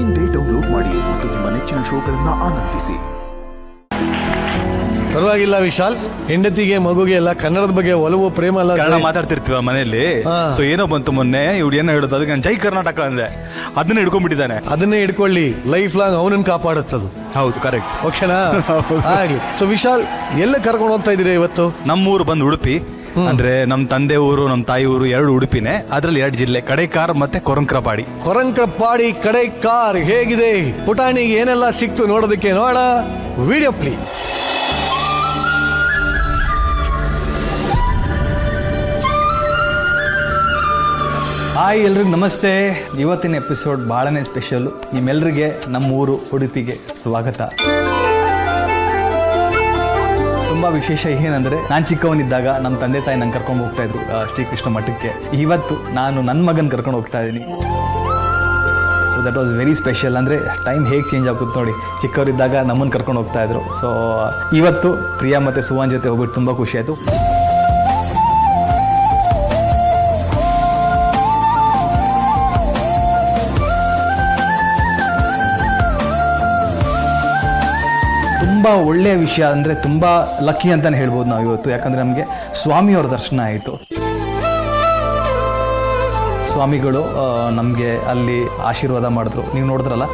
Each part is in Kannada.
ಇಂದೇ ಡೌನ್ಲೋಡ್ ಮಾಡಿ ಮತ್ತು ನಿಮ್ಮ ನೆಚ್ಚಿನ ಶೋಗಳನ್ನು ಆನಂದಿಸಿ. ಪರವಾಗಿಲ್ಲ ವಿಶಾಲ್, ಹೆಂಡತಿಗೆ ಮಗುಗೆ ಎಲ್ಲ ಕನ್ನಡದ ಬಗ್ಗೆ ಒಲವು ಪ್ರೇಮ ಎಲ್ಲ ಕನ್ನಡ ಮಾತಾಡ್ತಿರ್ತೀವ ಮನೆಯಲ್ಲಿ. ಸೊ ಏನೋ ಬಂತು ಮೊನ್ನೆ, ಇವ್ರು ಏನೋ ಹೇಳೋದು, ಅದಕ್ಕೆ ನಾನು ಜೈ ಕರ್ನಾಟಕ ಅಂದೆ, ಅದನ್ನ ಹಿಡ್ಕೊಂಡ್ಬಿಟ್ಟಿದ್ದಾನೆ. ಅದನ್ನೇ ಇಟ್ಕೊಳ್ಳಿ, ಲೈಫ್ ಲಾಂಗ್ ಅವನನ್ನು ಕಾಪಾಡುತ್ತದು. ಹೌದು, ಕರೆಕ್ಟ್. ಓಕೆನಾ? ಆಗ್ಲಿ. ಸೊ ವಿಶಾಲ್, ಎಲ್ಲ ಕರ್ಕೊಂಡು ಹೋಗ್ತಾ ಇದೀರಿ ಇವತ್ತು? ನಮ್ಮೂರು ಬಂದು ಉಡುಪಿ, ಅಂದ್ರೆ ನಮ್ಮ ತಂದೆ ಊರು ನಮ್ಮ ತಾಯಿ ಊರು ಎರಡು ಉಡುಪಿನೇ. ಅದ್ರಲ್ಲಿ 2 ಜಿಲ್ಲೆ, ಕಡೇಕಾರ್ ಮತ್ತೆ ಕೊರಂಕ್ರಪಾಡಿ. ಕೊರಂಕ್ರಪಾಡಿ ಕಡೇಕಾರ್ ಹೇಗಿದೆ? ಪುಟಾಣಿಗೆ ಏನೆಲ್ಲ ಸಿಕ್ತು ನೋಡೋದಕ್ಕೆ? ನೋಡ ವಿಡಿಯೋ ಪ್ಲೀಸ್. ಹಾಯ್, ಎಲ್ರಿಗೂ ನಮಸ್ತೆ. ಇವತ್ತಿನ ಎಪಿಸೋಡ್ ಭಾಳನೇ ಸ್ಪೆಷಲ್ಲು. ನಿಮ್ಮೆಲ್ಲರಿಗೆ ನಮ್ಮೂರು ಉಡುಪಿಗೆ ಸ್ವಾಗತ. ತುಂಬ ವಿಶೇಷ ಏನಂದರೆ, ನಾನು ಚಿಕ್ಕವನಿದ್ದಾಗ ನಮ್ಮ ತಂದೆ ತಾಯಿ ನಂಗೆ ಕರ್ಕೊಂಡು ಹೋಗ್ತಾಯಿದ್ರು ಶ್ರೀಕೃಷ್ಣ ಮಠಕ್ಕೆ. ಇವತ್ತು ನಾನು ನನ್ನ ಮಗನ ಕರ್ಕೊಂಡು ಹೋಗ್ತಾ ಇದ್ದೀನಿ. So that was very special. ಅಂದರೆ ಟೈಮ್ ಹೇಗೆ ಚೇಂಜ್ ಆಗುತ್ತೆ ನೋಡಿ. ಚಿಕ್ಕವರಿದ್ದಾಗ ನಮ್ಮನ್ನು ಕರ್ಕೊಂಡು ಹೋಗ್ತಾಯಿದ್ರು. ಸೊ ಇವತ್ತು ಪ್ರಿಯಾ ಮತ್ತು ಸುವಾನ್ ಜೊತೆ ಹೋಗ್ಬಿಟ್ಟು ತುಂಬ ಖುಷಿ ಆಯಿತು. ತುಂಬ ಒಳ್ಳೆಯ ವಿಷಯ, ಅಂದರೆ ತುಂಬ ಲಕ್ಕಿ ಅಂತಲೇ ಹೇಳ್ಬೋದು ನಾವು ಇವತ್ತು. ಯಾಕಂದರೆ ನಮಗೆ ಸ್ವಾಮಿಯವ್ರ ದರ್ಶನ ಆಯಿತು. ಸ್ವಾಮಿಗಳು ನಮಗೆ ಅಲ್ಲಿ ಆಶೀರ್ವಾದ ಮಾಡಿದ್ರು. ನೀವು ನೋಡಿದ್ರಲ್ಲ,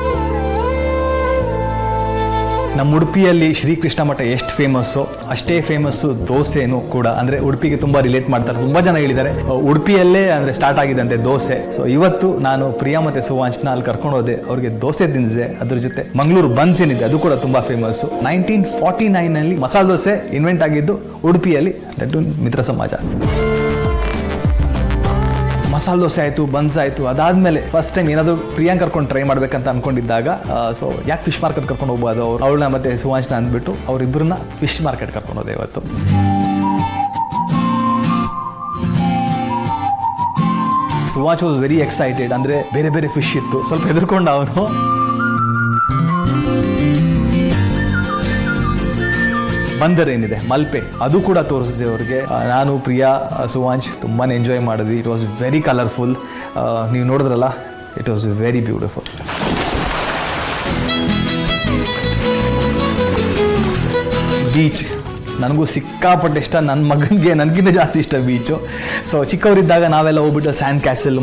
ನಮ್ಮ ಉಡುಪಿಯಲ್ಲಿ ಶ್ರೀಕೃಷ್ಣ ಮಠ ಎಷ್ಟು ಫೇಮಸ್ಸು ಅಷ್ಟೇ ಫೇಮಸ್ಸು ದೋಸೆನೂ ಕೂಡ. ಅಂದರೆ ಉಡುಪಿಗೆ ತುಂಬ ರಿಲೇಟ್ ಮಾಡ್ತಾರೆ. ತುಂಬ ಜನ ಹೇಳಿದ್ದಾರೆ ಉಡುಪಿಯಲ್ಲೇ ಅಂದರೆ ಸ್ಟಾರ್ಟ್ ಆಗಿದೆ ಅಂತೆ ದೋಸೆ. ಸೊ ಇವತ್ತು ನಾನು ಪ್ರಿಯಾ ಮತ್ತು ಸುವಾಂಚ್ನ ಅಲ್ಲಿ ಕರ್ಕೊಂಡು ಹೋದೆ, ಅವ್ರಿಗೆ ದೋಸೆ ತಿನ್ನಿಸಿದೆ. ಅದ್ರ ಜೊತೆ ಮಂಗಳೂರು ಬನ್ಸ್ ಏನಿದೆ ಅದು ಕೂಡ ತುಂಬ ಫೇಮಸ್ಸು. 1949ನಲ್ಲಿ ಮಸಾಲೆ ದೋಸೆ ಇನ್ವೆಂಟ್ ಆಗಿದ್ದು ಉಡುಪಿಯಲ್ಲಿ, ದಟ್ ಮಿತ್ರ ಸಮಾಜ. ಮಸಾಲೆ ದೋಸೆ ಆಯಿತು, ಬನ್ಸ್ ಆಯಿತು. ಅದಾದಮೇಲೆ ಫಸ್ಟ್ ಟೈಮ್ ಏನಾದರೂ ಪ್ರಿಯಾಂಕ್ ಕರ್ಕೊಂಡು ಟ್ರೈ ಮಾಡಬೇಕಂತ ಅಂದ್ಕೊಂಡಿದ್ದಾಗ, ಸೊ ಯಾಕೆ ಫಿಶ್ ಮಾರ್ಕೆಟ್ ಕರ್ಕೊಂಡು ಹೋಗ್ಬೋದು ಅವಳನ್ನ ಮತ್ತು ಸುವಾಂಚ್ನ ಅಂದ್ಬಿಟ್ಟು ಅವರಿಬ್ಬರನ್ನ ಫಿಶ್ ಮಾರ್ಕೆಟ್ ಕರ್ಕೊಂಡು ಹೋದೆ ಇವತ್ತು. ಸುವಾಂಚ್ ವಾಸ್ ವೆರಿ ಎಕ್ಸೈಟೆಡ್. ಅಂದರೆ ಬೇರೆ ಬೇರೆ ಫಿಶ್ ಇತ್ತು, ಸ್ವಲ್ಪ ಹೆದರ್ಕೊಂಡು ಅವನು. ಬಂದರ್ ಏನಿದೆ ಮಲ್ಪೆ, ಅದು ಕೂಡ ತೋರಿಸಿದೆ ಅವ್ರಿಗೆ. ನಾನು ಪ್ರಿಯಾ ಸುವಾಂಚ್ ತುಂಬಾ ಎಂಜಾಯ್ ಮಾಡಿದ್ವಿ. It was very colourful. ನೀವು ನೋಡಿದ್ರಲ್ಲ, it was very beautiful. Beach ನನಗೂ ಸಿಕ್ಕಾಪಟ್ಟೆ ಇಷ್ಟ. ನನ್ನ ಮಗನಿಗೆ ನನಗಿಂತ ಜಾಸ್ತಿ ಇಷ್ಟ ಬೀಚು. ಸೊ ಚಿಕ್ಕವರಿದ್ದಾಗ ನಾವೆಲ್ಲ ಹೋಗ್ಬಿಟ್ಟು ಸ್ಯಾಂಡ್ ಕ್ಯಾಸಲ್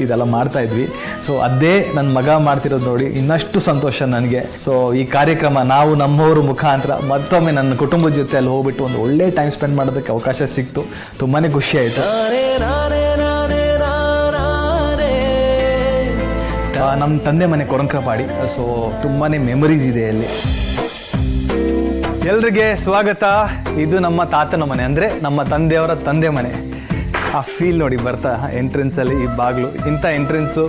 ಇದೆಲ್ಲ ಮಾಡ್ತಾಯಿದ್ವಿ. ಸೊ ಅದೇ ನನ್ನ ಮಗ ಮಾಡ್ತಿರೋದು ನೋಡಿ ಇನ್ನಷ್ಟು ಸಂತೋಷ ನನಗೆ. ಸೊ ಈ ಕಾರ್ಯಕ್ರಮ ನಾವು ನಮ್ಮವರು ಮುಖಾಂತರ ಮತ್ತೊಮ್ಮೆ ನನ್ನ ಕುಟುಂಬದ ಜೊತೆ ಅಲ್ಲಿ ಹೋಗ್ಬಿಟ್ಟು ಒಂದು ಒಳ್ಳೆ ಟೈಮ್ ಸ್ಪೆಂಡ್ ಮಾಡೋದಕ್ಕೆ ಅವಕಾಶ ಸಿಕ್ತು. ತುಂಬಾ ಖುಷಿ ಆಯಿತು. ನಮ್ಮ ತಂದೆ ಮನೆ ಕೊರಂಕ್ರಪಾಡಿ. ಸೊ ತುಂಬಾ ಮೆಮೊರೀಸ್ ಇದೆ ಅಲ್ಲಿ. ಎಲ್ರಿಗೆ ಸ್ವಾಗತ. ಇದು ನಮ್ಮ ತಾತನ ಮನೆ, ಅಂದರೆ ನಮ್ಮ ತಂದೆಯವರ ತಂದೆ ಮನೆ. ಆ ಫೀಲ್ ನೋಡಿ ಬರ್ತಾ ಎಂಟ್ರೆನ್ಸಲ್ಲಿ ಈ ಬಾಗಿಲು. ಇಂಥ ಎಂಟ್ರೆನ್ಸು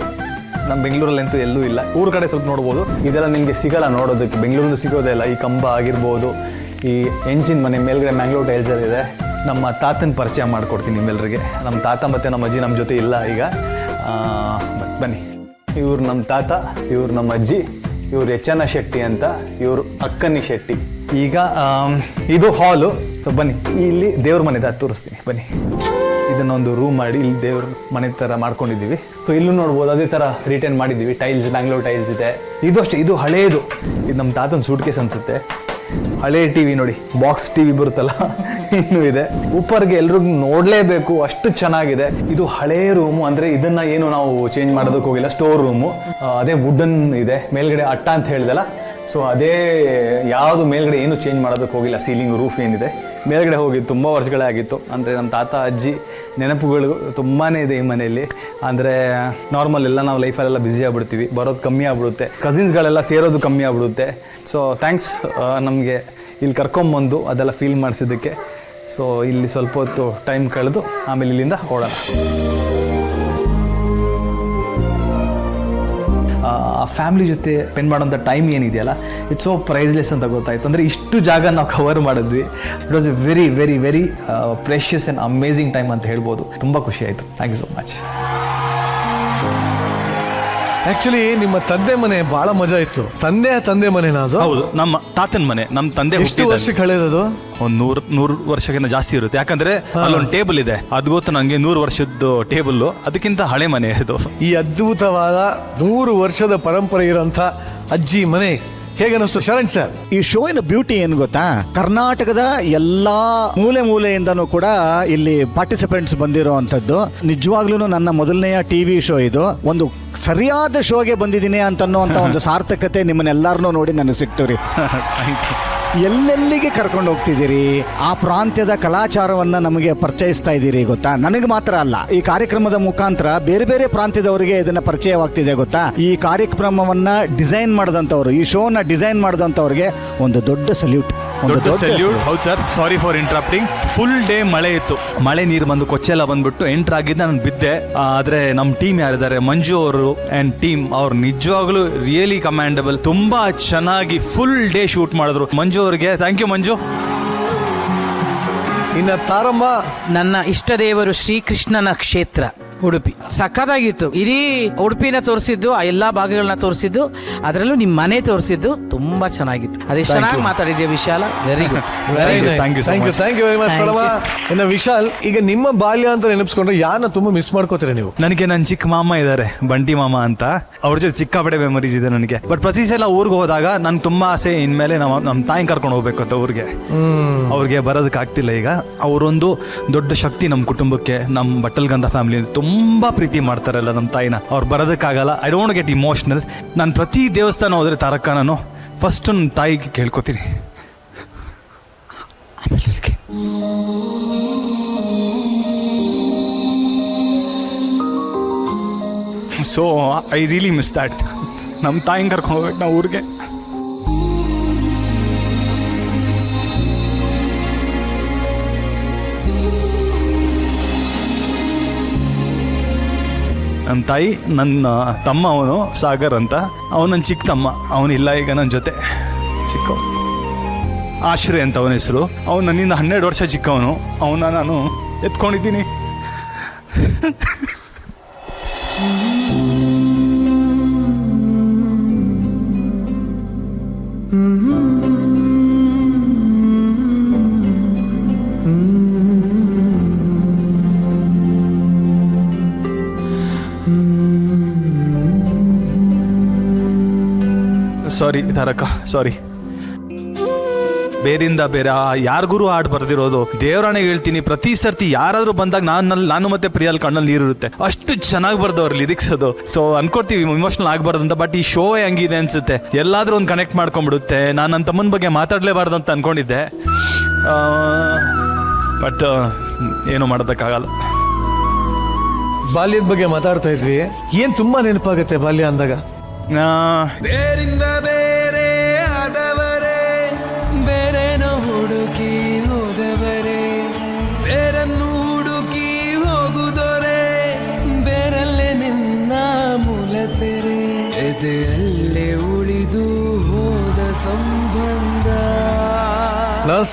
ನಮ್ಮ ಬೆಂಗಳೂರಲ್ಲಂತೂ ಎಲ್ಲೂ ಇಲ್ಲ. ಊರ ಕಡೆ ಸ್ವಲ್ಪ ನೋಡ್ಬೋದು, ಇದೆಲ್ಲ ನಿಮಗೆ ಸಿಗಲ್ಲ ನೋಡೋದಕ್ಕೆ, ಬೆಂಗಳೂರಲ್ಲಿ ಸಿಗೋದೇ ಇಲ್ಲ. ಈ ಕಂಬ ಆಗಿರ್ಬೋದು, ಈ ಎಂಚಿನ ಮನೆ ಮೇಲ್ಗಡೆ ಮ್ಯಾಂಗ್ಳೂರ್ ಟೈಲ್ಸಲ್ಲಿ ಇದೆ. ನಮ್ಮ ತಾತನ ಪರಿಚಯ ಮಾಡಿಕೊಡ್ತೀನಿ ನಿಮ್ಮೆಲ್ಲರಿಗೆ. ನಮ್ಮ ತಾತ ಮತ್ತು ನಮ್ಮ ಅಜ್ಜಿ ನಮ್ಮ ಜೊತೆ ಇಲ್ಲ ಈಗ. ಬನ್ನಿ. ಇವ್ರು ನಮ್ಮ ತಾತ, ಇವ್ರು ನಮ್ಮ ಅಜ್ಜಿ, ಇವ್ರು ಎಚ್.ಎನ್. ಶೆಟ್ಟಿ ಅಂತ, ಇವರು ಅಕ್ಕನಿ ಶೆಟ್ಟಿ. ಈಗ ಇದು ಹಾಲು. ಸೊ ಬನ್ನಿ, ಇಲ್ಲಿ ದೇವ್ರ ಮನೆ ತೋರಿಸ್ತೀನಿ ಬನ್ನಿ. ಇದನ್ನೊಂದು ರೂಮ್ ಮಾಡಿ ಇಲ್ಲಿ ದೇವ್ರ ಮನೆ ಥರ ಮಾಡ್ಕೊಂಡಿದ್ದೀವಿ. ಸೊ ಇಲ್ಲೂ ನೋಡ್ಬೋದು ಅದೇ ಥರ ರಿಟರ್ನ್ ಮಾಡಿದ್ದೀವಿ. ಟೈಲ್ಸ್, ಬ್ಯಾಂಗ್ಳೂರ್ ಟೈಲ್ಸ್ ಇದೆ. ಇದು ಅಷ್ಟೇ, ಇದು ಹಳೇದು. ಇದು ನಮ್ಮ ತಾತನ ಸೂಟ್ ಕೇಸ್ ಅನಿಸುತ್ತೆ. ಹಳೇ ಟಿ ವಿ ನೋಡಿ, ಬಾಕ್ಸ್ ಟಿ ವಿ ಬರುತ್ತಲ್ಲ, ಇನ್ನೂ ಇದೆ. ಉಪ್ಪರ್ಗೆ ಎಲ್ರಿಗೂ ನೋಡಲೇಬೇಕು, ಅಷ್ಟು ಚೆನ್ನಾಗಿದೆ. ಇದು ಹಳೇ ರೂಮು, ಅಂದರೆ ಇದನ್ನು ಏನು ನಾವು ಚೇಂಜ್ ಮಾಡೋದಕ್ಕೆ ಹೋಗಿಲ್ಲ. Store room. ಅದೇ ವುಡನ್ ಇದೆ. ಮೇಲ್ಗಡೆ ಅಟ್ಟ ಅಂತ ಹೇಳಿದಲ್ಲ, ಸೊ ಅದೇ ಯಾವುದು ಮೇಲ್ಗಡೆ ಏನು ಚೇಂಜ್ ಮಾಡೋದಕ್ಕೆ ಹೋಗಿಲ್ಲ. ಸೀಲಿಂಗ್, ರೂಫ್ ಏನಿದೆ ಮೇಲ್ಗಡೆ ಹೋಗಿ ತುಂಬ ವರ್ಷಗಳೇ ಆಗಿತ್ತು. ಅಂದರೆ ನಮ್ಮ ತಾತ ಅಜ್ಜಿ ನೆನಪುಗಳು ತುಂಬಾ ಇದೆ ಈ ಮನೆಯಲ್ಲಿ. ಅಂದರೆ ನಾರ್ಮಲ್ ಎಲ್ಲ ನಾವು ಲೈಫಲ್ಲೆಲ್ಲ ಬ್ಯುಸಿ ಆಗ್ಬಿಡ್ತೀವಿ, ಬರೋದು ಕಮ್ಮಿ ಆಗ್ಬಿಡುತ್ತೆ, ಕಸಿನ್ಸ್ಗಳೆಲ್ಲ ಸೇರೋದು ಕಮ್ಮಿ ಆಗ್ಬಿಡುತ್ತೆ. ಸೊ ಥ್ಯಾಂಕ್ಸ್ ನಮಗೆ ಇಲ್ಲಿ ಕರ್ಕೊಂಬಂದು ಅದೆಲ್ಲ ಫೀಲ್ ಮಾಡಿಸಿದ್ದಕ್ಕೆ. ಸೊ ಇಲ್ಲಿ ಸ್ವಲ್ಪ ಹೊತ್ತು ಟೈಮ್ ಕಳೆದು ಆಮೇಲೆ ಇಲ್ಲಿಂದ ಹೊರಡೋಣ. ಆ ಫ್ಯಾಮಿಲಿ ಜೊತೆ ಸ್ಪೆಂಡ್ ಮಾಡೋಂಥ ಟೈಮ್ ಏನಿದೆಯಲ್ಲ, ಇಟ್ಸ್ ಸೋ ಪ್ರೈಸ್ಲೆಸ್ ಅಂತ ಗೊತ್ತಾಯಿತು. ಅಂದರೆ ಇಷ್ಟು ಜಾಗ ನಾವು ಕವರ್ ಮಾಡಿದ್ವಿ. It was a very very very precious and amazing time ಅಂತ ಹೇಳ್ಬೋದು. ತುಂಬ ಖುಷಿ ಆಯಿತು. Thank you so much. Actually ನಿಮ್ಮ ತಂದೆ ಮನೆ ಬಹಳ ಮಜಾ ಇತ್ತು. ತಂದೆ ಮನೆನಾ ಅದು? ಹೌದು, ನಮ್ಮ ತಾತನ ಮನೆ. ನಮ್ಮ ತಂದೆ ಎಷ್ಟು ಹುಟ್ಟಿದ ವರ್ಷಕ್ಕೆ ಹಳೆಯದು? ಒಂದ್ 100 ವರ್ಷಕ್ಕಿಂತ ಜಾಸ್ತಿ ಇರುತ್ತೆ. ಯಾಕಂದ್ರೆ ಅಲ್ಲೊಂದು ಟೇಬಲ್ ಇದೆ, ಅದು ಗೊತ್ತು ನಂಗೆ. 100 ವರ್ಷದ ಟೇಬಲ್, ಅದಕ್ಕಿಂತ ಹಳೆ ಮನೆ ಇದು. ಈ ಅದ್ಭುತವಾದ 100 ವರ್ಷದ ಪರಂಪರೆ ಇರೋಂಥ ಅಜ್ಜಿ ಮನೆ ಹೇಗೆ ಅನಿಸ್ತು ಶರಣ್ ಸರ್? ಈ ಶೋಯಿನ ಬ್ಯೂಟಿ ಏನು ಗೊತ್ತಾ, ಕರ್ನಾಟಕದ ಎಲ್ಲಾ ಮೂಲೆಯಿಂದನೂ ಕೂಡ ಇಲ್ಲಿ ಪಾರ್ಟಿಸಿಪೆಂಟ್ಸ್ ಬಂದಿರೋ ಅಂಥದ್ದು. ನಿಜವಾಗ್ಲೂ ನನ್ನ ಮೊದಲನೆಯ ಟಿವಿ ಶೋ ಇದು. ಒಂದು ಸರಿಯಾದ ಶೋಗೆ ಬಂದಿದ್ದೀನಿ ಅಂತನ್ನುವಂಥ ಒಂದು ಸಾರ್ಥಕತೆ ನಿಮ್ಮನ್ನೆಲ್ಲರನ್ನೂ ನೋಡಿ ನನಗೆ ಸಿಕ್ತು ರೀ. ಎಲ್ಲೆಲ್ಲಿಗೆ ಕರ್ಕೊಂಡು ಹೋಗ್ತಿದ್ದೀರಿ, ಆ ಪ್ರಾಂತ್ಯದ ಕಲಾಚಾರವನ್ನ ನಮಗೆ ಪರಿಚಯಿಸ್ತಾ ಇದ್ದೀರಿ ಗೊತ್ತಾ. ನನಗೆ ಮಾತ್ರ ಅಲ್ಲ, ಈ ಕಾರ್ಯಕ್ರಮದ ಮುಖಾಂತರ ಬೇರೆ ಬೇರೆ ಪ್ರಾಂತ್ಯದವರಿಗೆ ಇದನ್ನ ಪರಿಚಯವಾಗ್ತಿದೆ ಗೊತ್ತಾ. ಈ ಕಾರ್ಯಕ್ರಮವನ್ನ ಡಿಸೈನ್ ಮಾಡಿದಂಥವ್ರು, ಈ ಶೋನ ಡಿಸೈನ್ ಮಾಡಿದಂಥವ್ರಿಗೆ ಒಂದು ದೊಡ್ಡ ಸಲ್ಯೂಟ್. ದೊಡ್ಡ ಸಲ್ಯೂಟ್. ಹೌದು sir, sorry for interrupting. Full day ಮಳೆ ಇತ್ತು. ಮಳೆ ನೀರು ಬಂದು ಕೊಚ್ಚೆಲ್ಲ ಬಂದ್ಬಿಟ್ಟು ಎಂಟರ್ ಆಗಿದ್ದ ನಾನು ಬಿದ್ದೆ. ಆದ್ರೆ ನಮ್ಮ ಟೀಮ್ ಯಾರಿದ್ದಾರೆ, ಮಂಜು ಅವರು ಅಂಡ್ ಟೀಮ್, ಅವ್ರು ನಿಜವಾಗ್ಲೂ ರಿಯಲಿ ಕಮ್ಯಾಂಡಬಲ್. ತುಂಬಾ ಚೆನ್ನಾಗಿ ಫುಲ್ ಡೇ ಶೂಟ್ ಮಾಡಿದ್ರು. ಮಂಜು ಅವರಿಗೆ ಥ್ಯಾಂಕ್ ಯು ಮಂಜು. ಇನ್ನ ತಾರಮ್ಮ, ನನ್ನ ಇಷ್ಟ ದೇವರು ಶ್ರೀಕೃಷ್ಣನ ಕ್ಷೇತ್ರ ಉಡುಪಿ. ಸಖತ್ತಾಗಿತ್ತು. ಇಡೀ ಉಡುಪಿನ ತೋರಿಸಿದ್ದು, ಆ ಎಲ್ಲಾ ಭಾಗಗಳನ್ನ ತೋರಿಸಿದ್ದು, ಅದರಲ್ಲೂ ನಿಮ್ಮ ಮನೆ ತೋರಿಸಿದ್ದು ತುಂಬಾ ಚೆನ್ನಾಗಿತ್ತು. ಅದೆಷ್ಟು ಚೆನ್ನಾಗಿ ಮಾತಾಡಿದ್ಯಾ ವಿಶಾಲ. Very good. Thank you so much. Thank you very much ತಾರಮ್ಮ. ಇನ್ನು ವಿಶಾಲ್, ಈಗ ನಿಮ್ಮ ಬಾಲ್ಯ ಅಂತ ನೆನಪಿಸ್ಕೊಂಡ್ರೆ ಯಾರನ್ನ ತುಂಬಾ ಮಿಸ್ ಮಾಡ್ಕೋತೀರಾ ನೀವು? ನನಗೆ ನನ್ನ ಚಿಕ್ಕ ಮಾಮ ಇದ್ದಾರೆ, ಬಂಟಿ ಮಾಮ ಅಂತ. ಅವ್ರ ಜೊತೆ ಸಿಕ್ಕಾಪಟ್ಟೆ ಮೆಮೊರೀಸ್ ಇದೆ ನನಗೆ. ಬಟ್ ಪ್ರತಿ ಸಲ ಊರಿಗೆ ಹೋದಾಗ ನನ್ಗೆ ತುಂಬಾ ಆಸೆ, ಇನ್ಮೇಲೆ ನಮ್ಮ ತಾಯಿ ಕರ್ಕೊಂಡು ಹೋಗ್ಬೇಕು ಅಂತ ಊರಿಗೆ. ಅವ್ರಿಗೆ ಬರೋದಕ್ಕೆ ಆಗ್ತಿಲ್ಲ ಈಗ. ಅವರೊಂದು ದೊಡ್ಡ ಶಕ್ತಿ ನಮ್ಮ ಕುಟುಂಬಕ್ಕೆ. ನಮ್ಮ ಬಟ್ಟಲ್ಗಂಧ ಫ್ಯಾಮಿಲಿ ತುಂಬಾ ಪ್ರೀತಿ ಮಾಡ್ತಾರಲ್ಲ ನಮ್ಮ ತಾಯಿನ. ಅವ್ರು ಬರೋದಕ್ಕಾಗಲ್ಲ. I don't get emotional. ನಾನು ಪ್ರತಿ ದೇವಸ್ಥಾನ ಹೋದ್ರೆ ತಾರಕ್ಕ, ನಾನು ಫಸ್ಟ್ ನನ್ನ ತಾಯಿಗೆ ಕೇಳ್ಕೊತೀನಿ. So I really miss that. ನಮ್ಮ ತಾಯಿನ ಕರ್ಕೊಂಡು ಹೋಗ್ಬೇಕು ನಾವು ಊರಿಗೆ. ನನ್ನ ತಾಯಿ, ನನ್ನ ತಮ್ಮ ಅವನು ಸಾಗರ್ ಅಂತ. ಅವನು ನನ್ನ ಚಿಕ್ಕ ತಮ್ಮ. ಅವನಿಲ್ಲ ಈಗ ನನ್ನ ಜೊತೆ. ಚಿಕ್ಕ ಆಶ್ರಯ ಅಂತ ಅವನ ಹೆಸರು. ಅವನು ನನ್ನಿಂದ 12 ವರ್ಷ ಚಿಕ್ಕವನು. ಅವನ ನಾನು ಎತ್ಕೊಂಡಿದ್ದೀನಿ. ಸಾರಿ ತಾರಕ್ಕ, ಸಾರಿ. ಬೇರಿಂದ ಬೇರೆ ಯಾರಿಗೂ ಹಾಡು ಬರ್ದಿರೋದು. ದೇವರಾಣೆಗೆ ಹೇಳ್ತೀನಿ, ಪ್ರತಿ ಸರ್ತಿ ಯಾರಾದ್ರೂ ಬಂದಾಗ ನಾನು ಮತ್ತೆ ಪ್ರಿಯಾಲ್ ಕಣ್ಣಲ್ಲಿ ನೀರಿರುತ್ತೆ. ಅಷ್ಟು ಚೆನ್ನಾಗಿ ಬರ್ದವ್ರು ಲಿರಿಕ್ಸ್ ಅದು. ಸೊ ಅನ್ಕೊಡ್ತೀವಿ ಇಮೋಷನಲ್ ಆಗಬಾರ್ದು ಅಂತ. ಬಟ್ ಈ ಶೋ ಹೆಂಗಿದೆ ಅನ್ಸುತ್ತೆ, ಎಲ್ಲಾದ್ರೂ ಒಂದು ಕನೆಕ್ಟ್ ಮಾಡ್ಕೊಂಡ್ಬಿಡುತ್ತೆ. ನಾನು ನನ್ನ ತಮ್ಮನ ಬಗ್ಗೆ ಮಾತಾಡಲೇಬಾರ್ದು ಅಂತ ಅನ್ಕೊಂಡಿದ್ದೆ. ಬಟ್ ಏನು ಮಾಡೋದಕ್ಕಾಗಲ್ಲ. ಬಾಲ್ಯದ ಬಗ್ಗೆ ಮಾತಾಡ್ತಾ ಇದ್ವಿ. ಏನ್ ತುಂಬಾ ನೆನಪಾಗುತ್ತೆ ಬಾಲ್ಯ ಅಂದಾಗ? ಬೇರಿಂದ ಬೇರೆ ಆದವರೇ, ಬೇರೆನೋ ಹುಡುಕಿ ಹೋದವರೇ, ಬೇರನ್ನು ಹುಡುಕಿ ಹೋಗುದೊರೆ, ಬೇರಲ್ಲೇ ನಿನ್ನ ಮೂಲ ಸೆರೆ, ಎದೆಯಲ್ಲೇ ಉಳಿದು ಹೋದ ಸಂಬಂಧ.